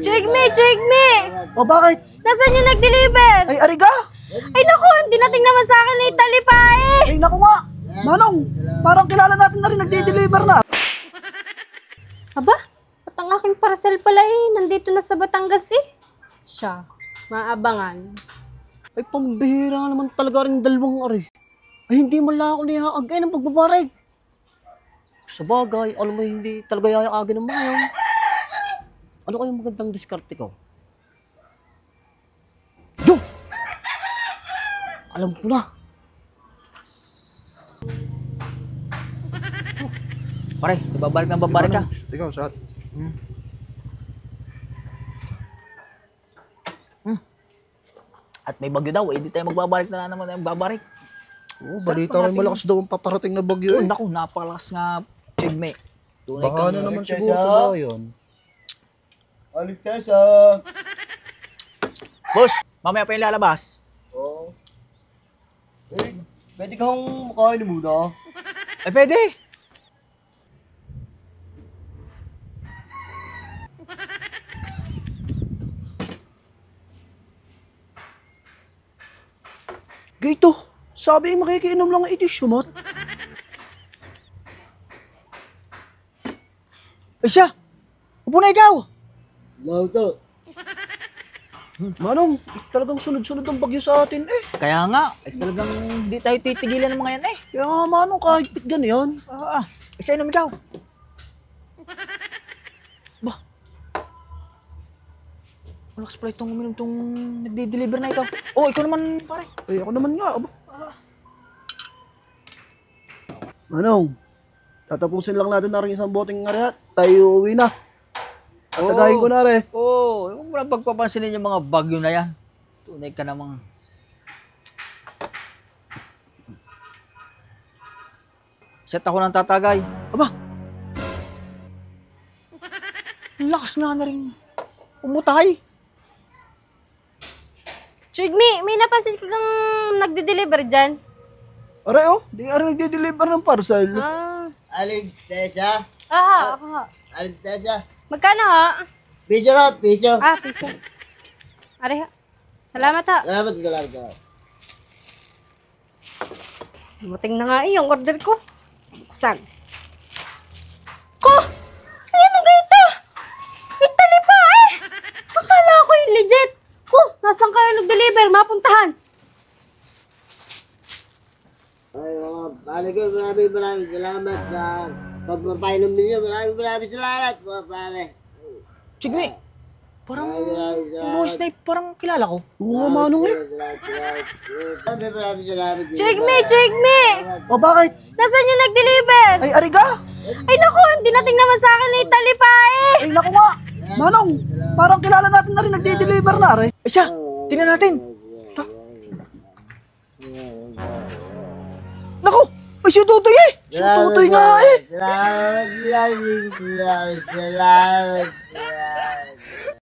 Jigme! O bakit? Nasaan yung nag-deliver? Ay, ariga! Ay naku, hindi nating naman sa akin na Italy pa eh! Ay, naku nga! Manong, parang kilala natin na rin nagde-deliver na. Aba, at ang aking parcel pala eh, nandito na sa Batangas eh. Siya, maabangan. Ay, pambihira naman talaga rin dalawang ari. Ay, hindi mo lang ako nihaagay ng pagbabareg. Sa bagay, alam mo hindi talaga yayaagin ng mga yan. Ano kayong magandang diskarte ko? Yo! Alam ko na. Pare, babalik na babalik ka. Ikaw, saan? At may bagyo daw, hindi tayo magbabalik na naman tayo magbabalik. Oo, balita ko malakas daw ang paparating na bagyo eh. Naku, napakalakas nga, Pigme. Tunay Baka na naman siguro sa yun. Aligtesa! Boss, mamaya pa yung lalabas. Oo. Eh, pwede kang makain muna. Ay, pwede. Gito, sabi yung makikiinom lang ng itisyumot. Ay siya, upo na ikaw. Lauto. Manong, talagang sunod-sunod ang bagyo sa atin eh. Kaya nga, talagang hindi tayo titigilan ng mga yan eh. Kaya nga manong, kahit pit ganyan. Isa inom ikaw. Bah, malakas pala itong uminom itong nagde-deliver na ito. Oh, ikaw naman pare. Ay, ako naman nga. Aba. Manong, tatapusin lang natin na rin isang boteng nga rin. Tayo uwi na. Tatagayin ko na rin. Oo, huwag mo na pagpapansinin yung mga bagyo na yan. Tunay ka namang... Set ako ng tatagay. Aba! Ang lakas nga na rin umutay. Jigme, may napansin ka kang nagde-deliver dyan? Aray oh, di aray nagde-deliver ng parcel. Aligtesa! Ako ha. Aligtesa! Magkano ha? Piso na, piso! Piso. Are ha. Salamat ha. Salamat. Dumating na nga eh, yung order ko. Buksan. Ko! Ayan ang gaita! Italy pa eh! Akala ko yung legit. Ko, nasan kayo nag-deliver? Mapuntahan. Ay, mga pare ko, maraming salamat sa pagpapainom ninyo. Maraming salamat, mga pare. Jigme, parang Maraming yung voice na parang kilala ko. Oo nga manong eh. Maraming salamat. Jigme! O bakit? Nasaan yung nag-deliver? Ay, ariga! Ay naku, hindi nating naman sa akin na Italy pa eh! Ay, naku nga! Manong, parang kilala natin na rin nagde-deliver na rin. Ay siya, tingnan natin. Naku! Ay, si Tutoy eh! Si Tutoy nga eh! Salamat.